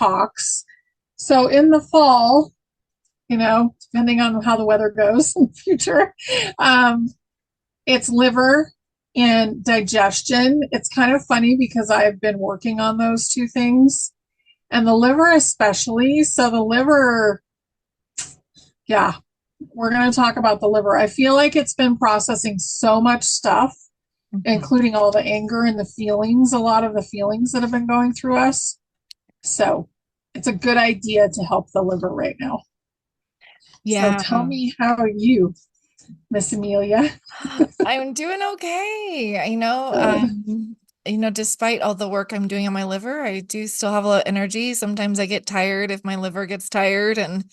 detox. So in the fall, depending on how the weather goes in the future, um, it's liver and digestion. It's kind of funny because I've been working on those two things and the liver especially. So the liver, yeah, we're going to talk about the liver. I feel like it's been processing so much stuff, Mhm. including all the anger and the feelings, a lot of the feelings that have been going through us. So it's a good idea to help the liver right now. So Yeah. tell me, how are you, Miss Amelia? I'm doing okay. Good. Despite all the work I'm doing on my liver, I do still have a lot of energy. Sometimes I get tired if my liver gets tired. And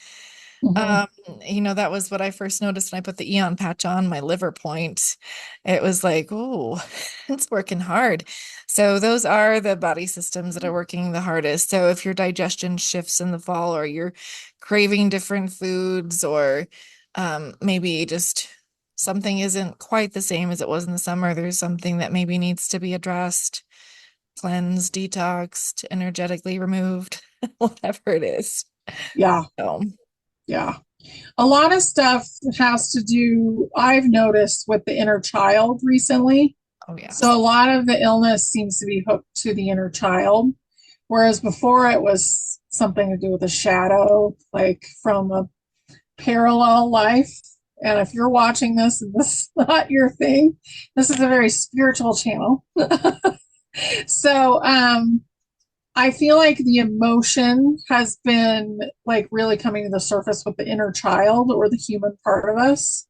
Mhm. um, that was what I first noticed when I put the Eon patch on my liver point. It was like, oh, it's working hard. So those are the body systems that are working the hardest. So if your digestion shifts in the fall or you're craving different foods or maybe just something isn't quite the same as it was in the summer, there's something that maybe needs to be addressed, cleansed, detoxed, energetically removed, whatever it is. Yeah, So, yeah. A lot of stuff has to do, I've noticed, with the inner child recently. oh So yes. a lot of the illness seems to be hooked to the inner child, whereas before it was something to do with a shadow, like from a parallel life. And if you're watching this and this is not your thing, this is a very spiritual channel. So I feel like the emotion has been like really coming to the surface with the inner child or the human part of us.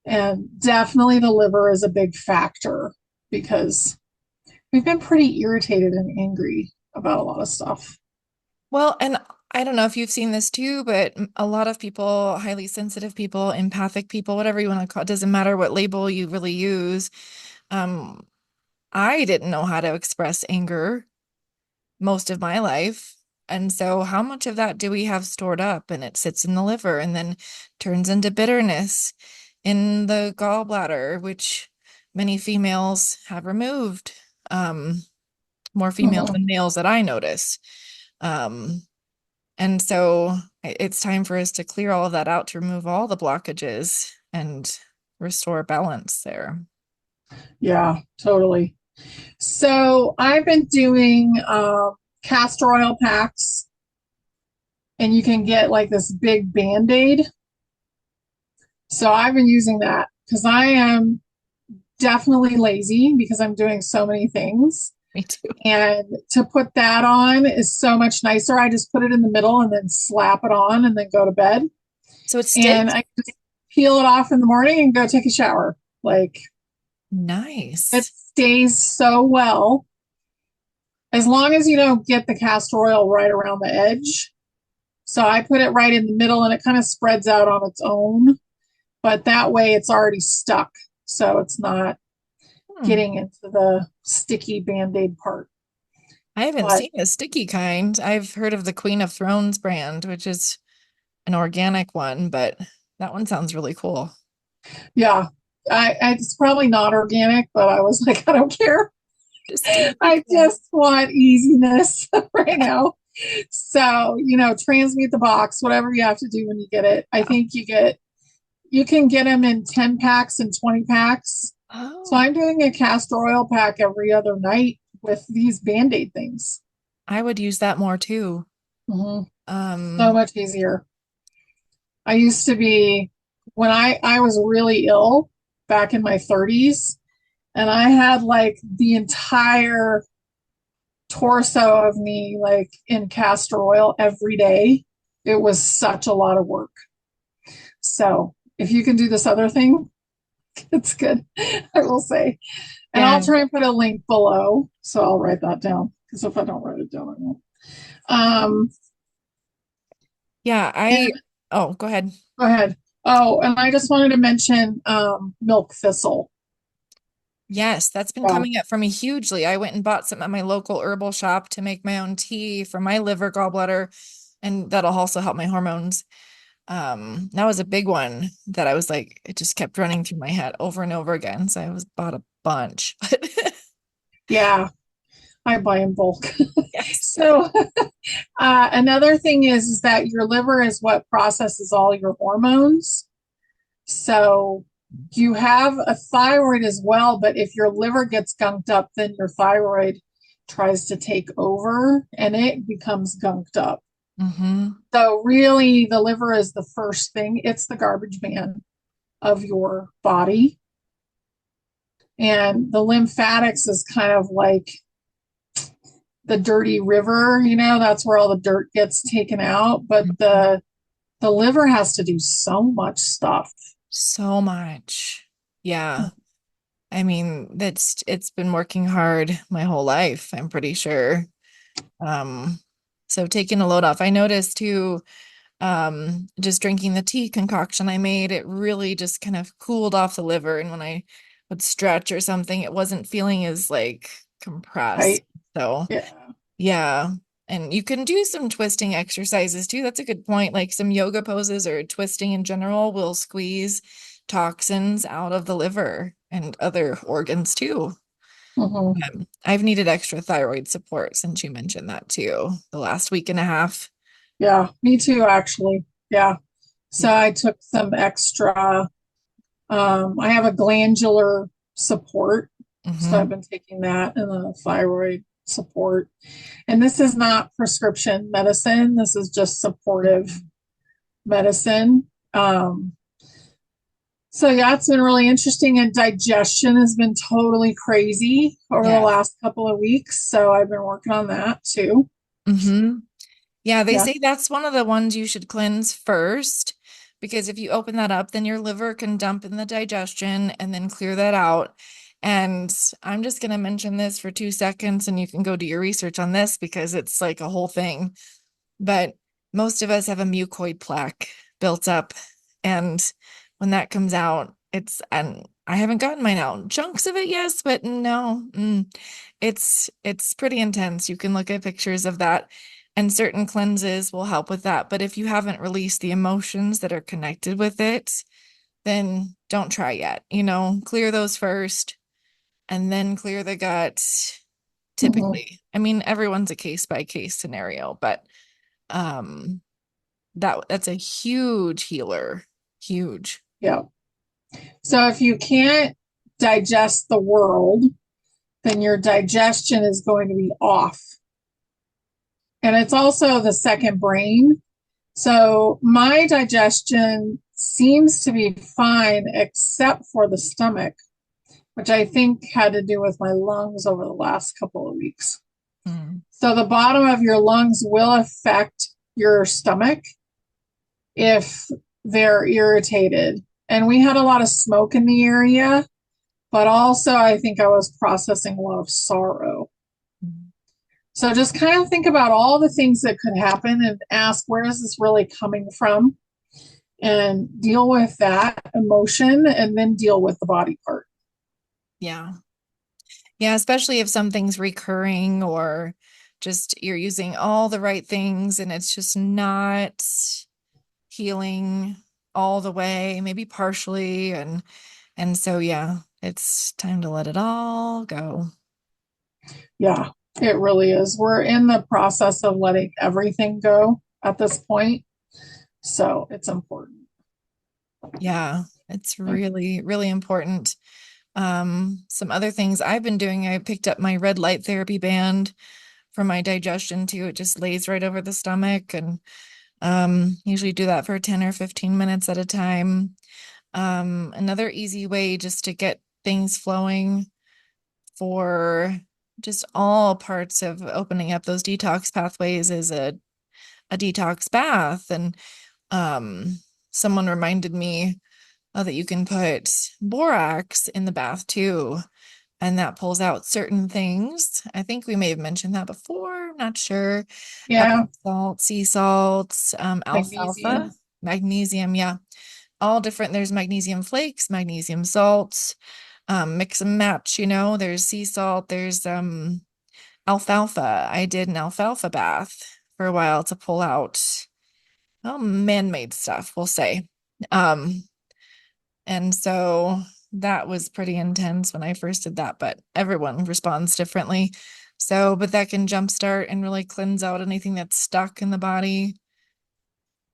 And definitely the liver is a big factor because we've been pretty irritated and angry about a lot of stuff. Well, and I don't know if you've seen this too, but a lot of people, highly sensitive people, empathic people, whatever you want to call it, doesn't matter what label you really use. Um, I didn't know how to express anger most of my life. And so, how much of that do we have stored up? And it sits in the liver and then turns into bitterness in the gallbladder, which many females have removed. More females Mhm. than males that I notice. Um, and so it's time for us to clear all of that out to remove all the blockages and restore balance there. Yeah, totally. So I've been doing castor oil packs, and you can get like this big band aid. So I've been using that because I am definitely lazy because I'm doing so many things. Me too. And to put that on is so much nicer. I just put it in the middle and then slap it on and then go to bed. So it And sticks. I just peel it off in the morning and go take a shower. Like it Nice. stays so well. As long as you don't get the castor oil right around the edge. So I put it right in the middle and it kind of spreads out on its own. But that way it's already stuck. So it's not Hmm. getting into the sticky band aid part. I haven't But seen a sticky kind. I've heard of the Queen of Thrones brand, which is an organic one, but that one sounds really cool. yeah, it's probably not organic, but I was like, I don't care. Just do what you I can. just want easiness right Yeah. now. So, transmute the box, whatever you have to do when you get it. I Yeah. think you can get them in 10 packs and 20 packs. So Oh, I'm doing a castor oil pack every other night with these Band-Aid things. I would use that more too. Mhm. So Um, much easier. I used to be, when I was really ill back in my 30s, and I had like the entire torso of me like in castor oil every day. It was such a lot of work. So if you can do this other thing, it's good, I will say. And I'll yeah. try and put a link below. So I'll write that down because if I don't write it down, I won't. Um, Yeah, and oh, go ahead. go ahead. Oh, and I just wanted to mention milk thistle. Yes, that's been Yeah. coming up for me hugely. I went and bought some at my local herbal shop to make my own tea for my liver gallbladder, and that'll also help my hormones. That was a big one that I was like, it just kept running through my head over and over again. So I was bought a bunch. Yeah, I buy in bulk. Yes. So another thing is that your liver is what processes all your hormones. So you have a thyroid as well, but if your liver gets gunked up, then your thyroid tries to take over and it becomes gunked up. Mm-hmm. So really the liver is the first thing. It's the garbage man of your body. And the lymphatics is kind of like the dirty river, that's where all the dirt gets taken out. But the liver has to do so much stuff. So much. Yeah. I mean, it's been working hard my whole life, I'm pretty sure. Um, so taking a load off. I noticed too, just drinking the tea concoction I made, it really just kind of cooled off the liver. And when I would stretch or something, it wasn't feeling as like compressed. Right? So Yeah. yeah. And you can do some twisting exercises too. That's a good point. Like some yoga poses or twisting in general will squeeze toxins out of the liver and other organs too. Hmm. I've needed extra thyroid support since you mentioned that too, the last week and a half. Yeah. Me too, actually. Yeah. So Yeah. I took some extra, I have a glandular support. So I've Hmm. been taking that and the thyroid support. And this is not prescription medicine. This is just supportive medicine. So yeah, it's been really interesting, and digestion has been totally crazy over the Yeah. last couple of weeks. So I've been working on that too. Hmm. Yeah, they Yeah. say that's one of the ones you should cleanse first because if you open that up, then your liver can dump in the digestion and then clear that out. And I'm just going to mention this for 2 seconds and you can go do your research on this because it's like a whole thing. But most of us have a mucoid plaque built up. And when that comes out, and I haven't gotten mine out. Chunks of it, yes, but no. It's pretty intense. You can look at pictures of that, and certain cleanses will help with that. But if you haven't released the emotions that are connected with it, then don't try yet. Clear those first and then clear the gut. Hmm. Typically, I mean, everyone's a case by case scenario, but um that's a huge healer. Huge. Yeah. So if you can't digest the world, then your digestion is going to be off. And it's also the second brain. So my digestion seems to be fine except for the stomach, which I think had to do with my lungs over the last couple of weeks. Mm. So the bottom of your lungs will affect your stomach if they're irritated. And we had a lot of smoke in the area, but also I think I was processing a lot of sorrow. So just kind of think about all the things that could happen and ask, where is this really coming from? And deal with that emotion and then deal with the body part. Yeah. Yeah, especially if something's recurring or just you're using all the right things and it's just not healing all the way, maybe partially and so yeah, it's time to let it all go. Yeah, it really is. We're in the process of letting everything go at this point. So it's important. Yeah, it's really, really important. Some other things I've been doing, I picked up my red light therapy band for my digestion too. It just lays right over the stomach and usually do that for 10 or 15 minutes at a time. Another easy way just to get things flowing for just all parts of opening up those detox pathways is a detox bath. And um, someone reminded me that you can put borax in the bath too, and that pulls out certain things. I think we may have mentioned that before. I'm not sure. Yeah, Epsom salt, sea salts, alfalfa, magnesium. magnesium. Yeah, all different. There's magnesium flakes, magnesium salts. Mix and match. There's sea salt. There's alfalfa. I did an alfalfa bath for a while to pull out, well, man-made stuff, we'll say. Um, and so that was pretty intense when I first did that, but everyone responds differently. So, but that can jumpstart and really cleanse out anything that's stuck in the body.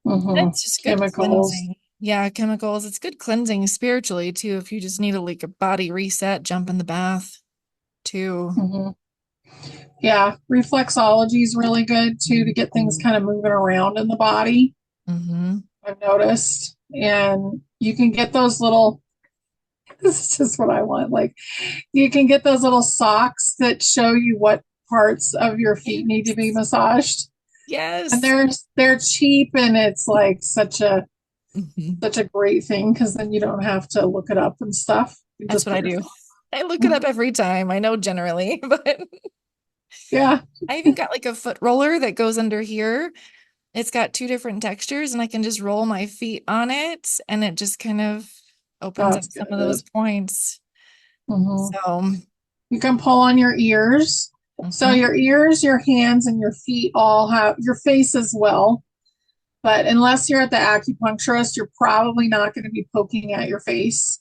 Hmm. It's just good Chemicals. cleansing. Yeah, chemicals. It's good cleansing spiritually too. If you just need a like a body reset, jump in the bath too. Hmm. Yeah, reflexology is really good too to get things kind of moving around in the body. Mm-hmm. I've noticed. And you can get those little, this is just what I want. Like, you can get those little socks that show you what parts of your feet need to be Yes. massaged. And Yes. they're cheap and it's like Hmm. such a great thing because then you don't have to look it up and stuff. You That's just what put I your do. feet. I look it up every time. I know generally, but Yeah. I even got like a foot roller that goes under here. It's got two different textures, and I can just roll my feet on it, and it just kind of opens up That's some of those good. points. Hmm. So, You can pull on your ears. So mhm. your ears, your hands, and your feet all have your face as well. But unless you're at the acupuncturist, you're probably not going to be poking at your face.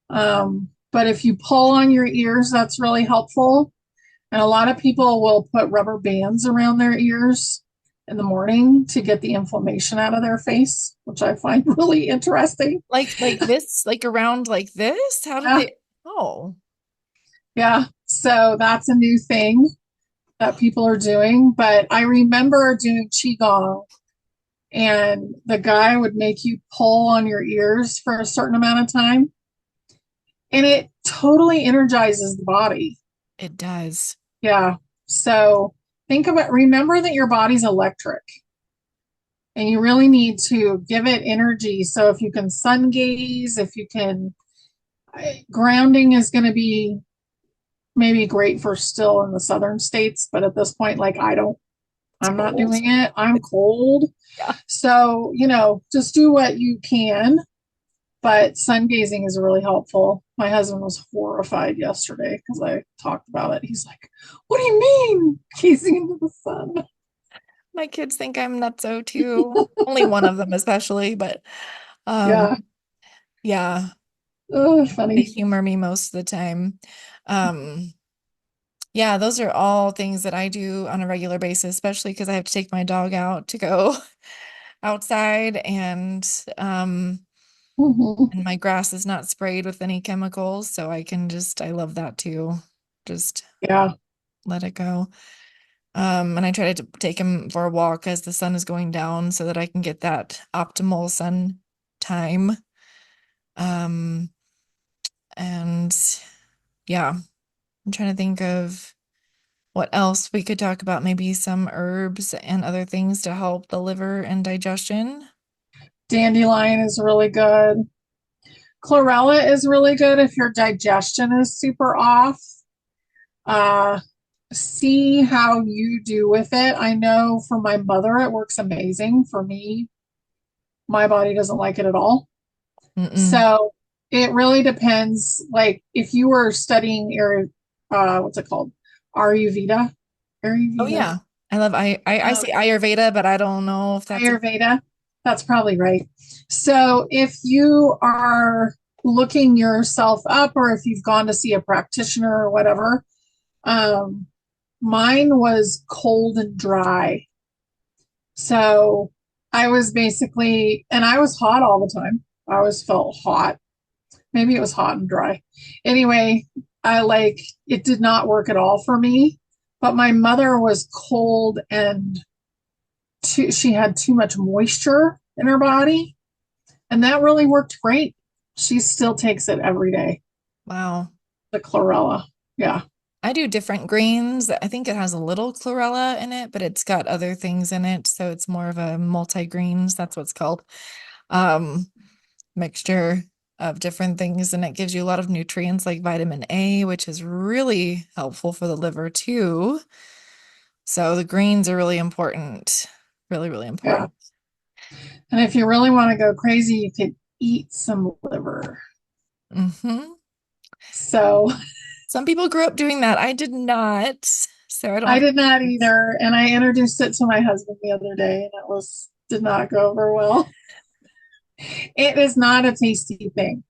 But if you pull on your ears, that's really helpful. And a lot of people will put rubber bands around their ears in the morning to get the inflammation out of their face, which I find really interesting. Like this, like around like this? How did Yeah, they? Oh, yeah. So that's a new thing that people are doing. But I remember doing Qigong, and the guy would make you pull on your ears for a certain amount of time, and it totally energizes the body. it does. Yeah. So remember that your body's electric and you really need to give it energy. So if you can sun gaze, if you can, grounding is going to be maybe great for still in the southern states, but at this point, like It's I'm not cold. doing it. I'm cold. Yeah. So, just do what you can. But sun gazing is really helpful. My husband was horrified yesterday because I talked about it. He's like, "What do you mean gazing into the sun?" My kids think I'm nutso too. Only one of them especially, but um Yeah. yeah, Oh, they funny. humor me most of the time. Um yeah, those are all things that I do on a regular basis, especially because I have to take my dog out to go outside um Hmm. and my grass is not sprayed with any chemicals, so I love that too. Just Yeah. let it go. And I try to take him for a walk as the sun is going down so that I can get that optimal sun time. Um, and yeah, I'm trying to think of what else we could talk about. Maybe some herbs and other things to help the liver and digestion. Dandelion is really good. Chlorella is really good if your digestion is super off. Uh, See how you do with it. I know for my mother, it works amazing. For me, my body doesn't like it at all. Mm-mm. So it really depends. Like if you were studying what's it called? Ayurveda, Oh Ayurveda, yeah. I say um, Ayurveda, but I don't know if that's a Ayurveda. That's probably right. So if you are looking yourself up, or if you've gone to see a practitioner or whatever, um, mine was cold and dry. So I was basically, and I was hot all the time. I always felt hot. Maybe it was hot and dry. Anyway, it did not work at all for me. But my mother was cold and she had too much moisture in her body. And that really worked great. She still takes it every day, wow. the chlorella. Yeah. I do different greens. I think it has a little chlorella in it, but it's got other things in it, so it's more of a multi-greens, that's what's called. Um, Mixture of different things, and it gives you a lot of nutrients like vitamin A, which is really helpful for the liver too. So the greens are really important. Really, really Yeah. important. And if you really want to go crazy, you could eat some liver. Hmm. So Some people grew up doing that. I did not, so I don't I have did not kids. either. And I introduced it to my husband the other day, and did not go over well. It is not a tasty thing.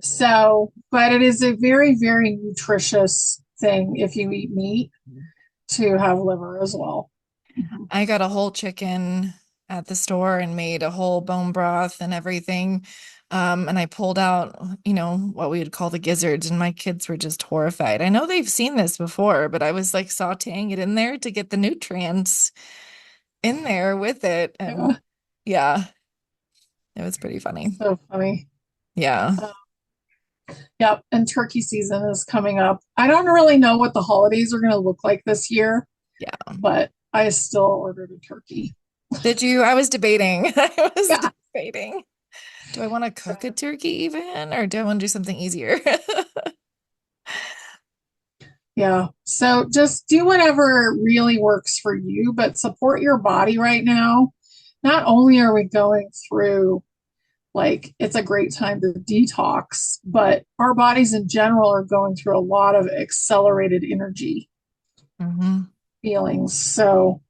So, but it is a very, very nutritious thing if you eat meat. to have liver as well. Mhm. I got a whole chicken at the store and made a whole bone broth and everything. And I pulled out, what we would call the gizzards, and my kids were just horrified. I know they've seen this before, but I was like sauteing it in there to get the nutrients in there with it. And Yeah, yeah, it was pretty funny. so funny. Yeah. Uh, yep, and turkey season is coming up. I don't really know what the holidays are going to look like this year, Yeah. but I still ordered a turkey. Did you? I was debating. I was Yeah. debating. Do I want to cook a turkey even, or do I want to do something easier? Yeah. So just do whatever really works for you, but support your body right now. Not only are we going through like it's a great time to detox, but our bodies in general are going through a lot of accelerated energy hmm feelings. So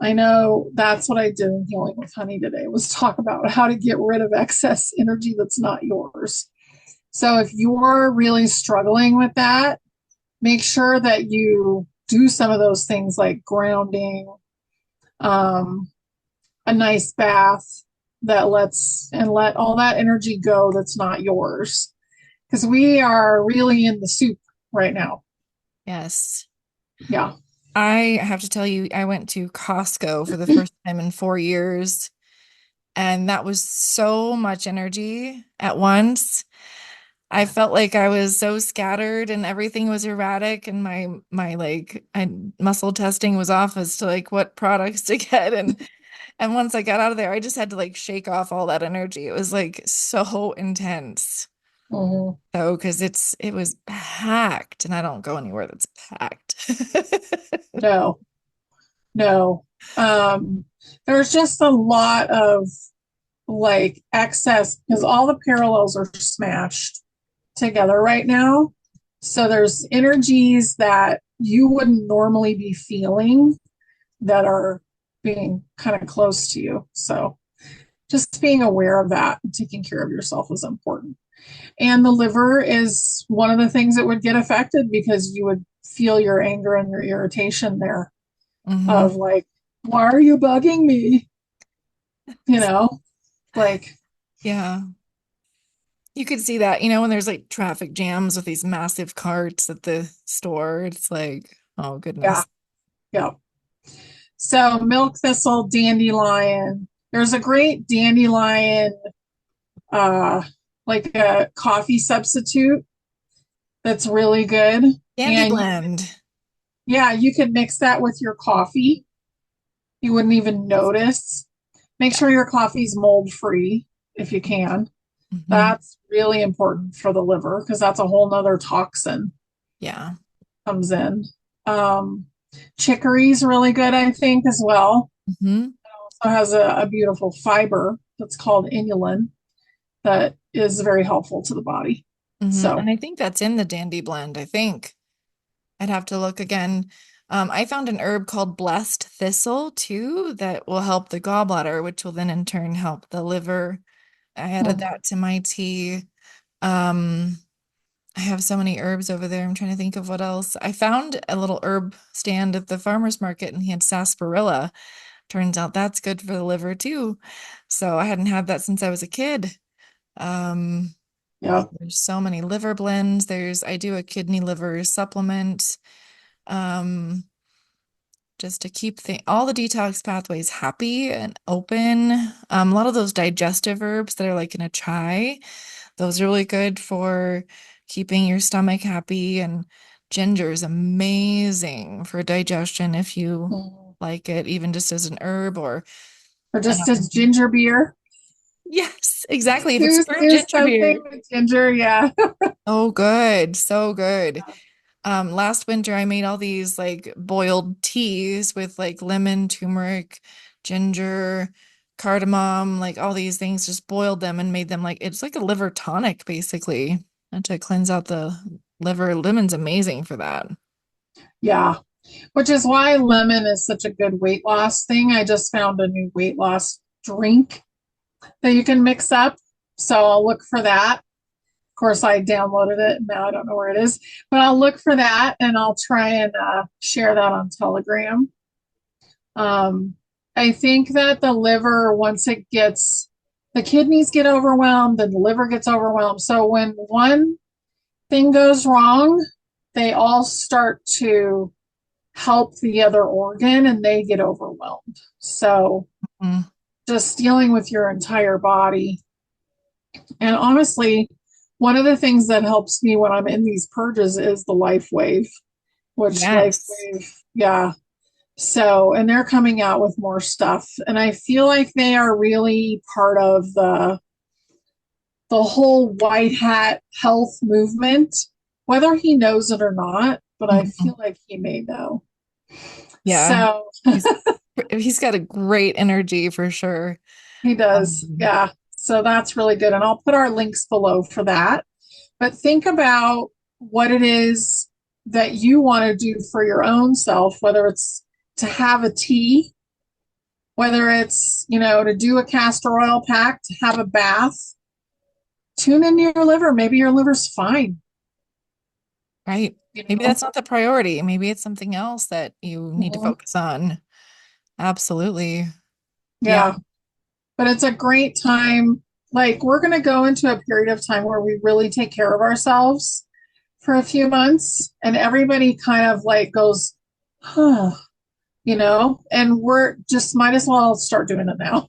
I know that's what I did in Healing with Honey today was talk about how to get rid of excess energy that's not yours. So if you're really struggling with that, make sure that you do some of those things like grounding, um, a nice bath that let all that energy go that's not yours. Because we are really in the soup right now. Yes. Yeah. I have to tell you, I went to Costco for the first time in 4 years, and that was so much energy at once. I felt like I was so scattered and everything was erratic, and my muscle testing was off as to like what products to get, and once I got out of there, I just had to like shake off all that energy. It was like so intense. Mhm. So, because it was packed, and I don't go anywhere that's packed. No, no. There's just a lot of like excess because all the parallels are smashed together right now. So there's energies that you wouldn't normally be feeling that are being kind of close to you. So just being aware of that and taking care of yourself is important. And the liver is one of the things that would get affected because you would feel your anger and your irritation there hmm of like, why are you bugging me? You know, like, Yeah. You could see that, when there's like traffic jams with these massive carts at the store. It's like, oh yeah, goodness. yeah. So milk thistle, dandelion. There's a great dandelion, uh, like a coffee substitute that's really good. Candy And blend. yeah, you can mix that with your coffee. You wouldn't even notice. Make Yeah. sure your coffee's mold free if you can. hmm That's really important for the liver because that's a whole nother toxin Yeah. comes in. Um, Chicory's really good, I think, as well. hmm Also has a beautiful fiber that's called inulin that is very helpful to the body. And So, I think that's in the Dandy blend. I think I'd have to look again. I found an herb called blessed thistle too that will help the gallbladder, which will then in turn help the liver. I added mhm. that to my tea. Um, I have so many herbs over there. I'm trying to think of what else. I found a little herb stand at the farmer's market and he had sarsaparilla. Turns out that's good for the liver too. So I hadn't had that since I was a kid. Um, Yeah. there's so many liver blends. I do a kidney liver supplement, um, just to keep all the detox pathways happy and open. A lot of those digestive herbs that are like in a chai, those are really good for keeping your stomach happy. And ginger is amazing for digestion if you Mhm. like it, even just as an herb or Or just as um, ginger beer. yes, exactly. If it's fruit Do ginger something beer. with ginger. Yeah. Oh, good. So good. Last winter I made all these like boiled teas with like lemon, turmeric, ginger, cardamom, like all these things, just boiled them and made them like it's like a liver tonic basically. And to cleanse out the liver, lemon's amazing for that. Yeah. Which is why lemon is such a good weight loss thing. I just found a new weight loss drink that you can mix up. So I'll look for that. course, I downloaded it. Now I don't know where it is, but I'll look for that and I'll try and share that on Telegram. Um, I think that the liver, once it gets, the kidneys get overwhelmed and the liver gets overwhelmed. So when one thing goes wrong, they all start to help the other organ and they get overwhelmed. So Mm. just dealing with your entire body. And honestly, one of the things that helps me when I'm in these purges is the Life Wave, which Life Yes. Wave, yeah. So, and they're coming out with more stuff. And I feel like they are really part of the whole white hat health movement, whether he knows it or not, but I feel Mhm. like he may know. Yeah. So He's he's got a great energy for sure. he does. Um, Yeah. So that's really good. And I'll put our links below for that. But think about what it is that you want to do for your own self, whether it's to have a tea, whether it's, to do a castor oil pack, to have a bath. Tune into your liver. Maybe your liver's fine, right. you Maybe know? that's not the priority. Maybe it's something else that you need to Mhm. focus on. Absolutely. Yeah. Yeah. But it's a great time. Like, we're going to go into a period of time where we really take care of ourselves for a few months, and everybody kind of like goes, huh, and we're just might as well start doing it now.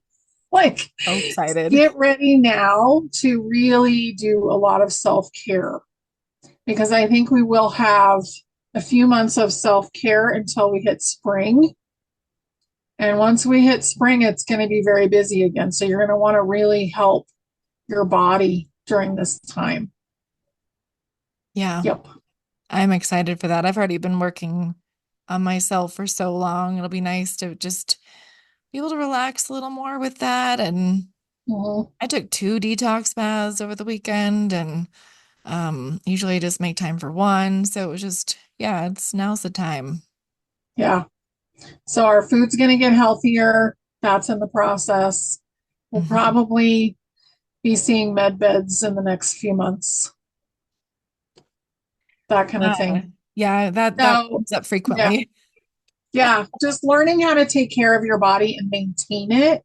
Like, So excited. get ready now to really do a lot of self care because I think we will have a few months of self care until we hit spring. And once we hit spring, it's going to be very busy again. So you're going to want to really help your body during this time. Yeah. Yep. I'm excited for that. I've already been working on myself for so long. It'll be nice to just be able to relax a little more with that. And Mhm. I took 2 detox baths over the weekend and usually I just make time for one. So it was just, yeah, now's the time. Yeah. So our food's going to get healthier. That's in the process. We'll Mhm. probably be seeing med beds in the next few months, that kind of Uh, thing. yeah, that So, comes up yeah, frequently. yeah, just learning how to take care of your body and maintain it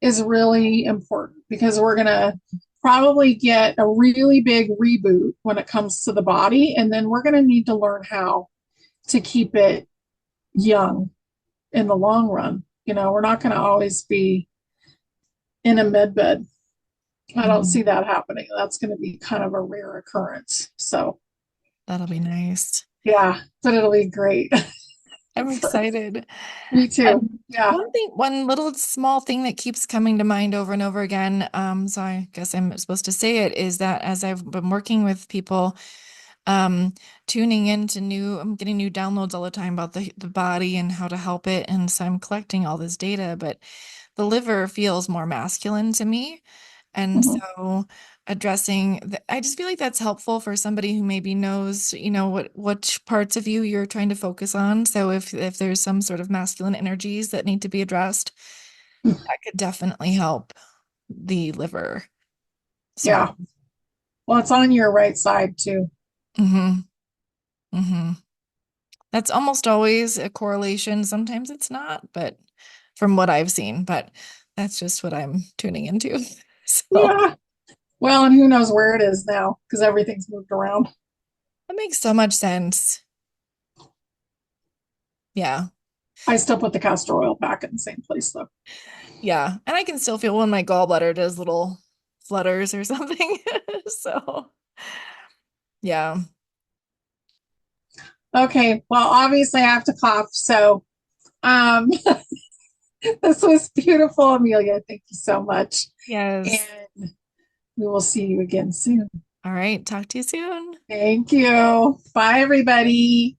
is really important because we're going to probably get a really big reboot when it comes to the body. And then we're going to need to learn how to keep it young in the long run. We're not going to always be in a med bed. I don't Mhm. see that happening. That's going to be kind of a rare occurrence. So, That'll be nice. yeah, but it'll be great. I'm For excited. me too. And Yeah. one little small thing that keeps coming to mind over and over again, so I guess I'm supposed to say it, is that as I've been working with people, um, tuning into I'm getting new downloads all the time about the body and how to help it. And so I'm collecting all this data, but the liver feels more masculine to me. And Mhm. so I just feel like that's helpful for somebody who maybe knows, which parts of you you're trying to focus on. So if there's some sort of masculine energies that need to be addressed, that could definitely help the liver. So, Yeah. Well, it's on your right side too. hmm hmm that's almost always a correlation. Sometimes it's not, but from what I've seen, but that's just what I'm tuning into. So Yeah. Well, and who knows where it is now because everything's moved around. that makes so much sense. Yeah. I still put the castor oil back in the same place though. Yeah. And I can still feel when my gallbladder does little flutters or something. So, yeah. Okay. Well, obviously I have to cough. So, um, this was beautiful, Amelia. Thank you so much. Yes. And we will see you again soon. All right. Talk to you soon. Thank you. Bye, everybody.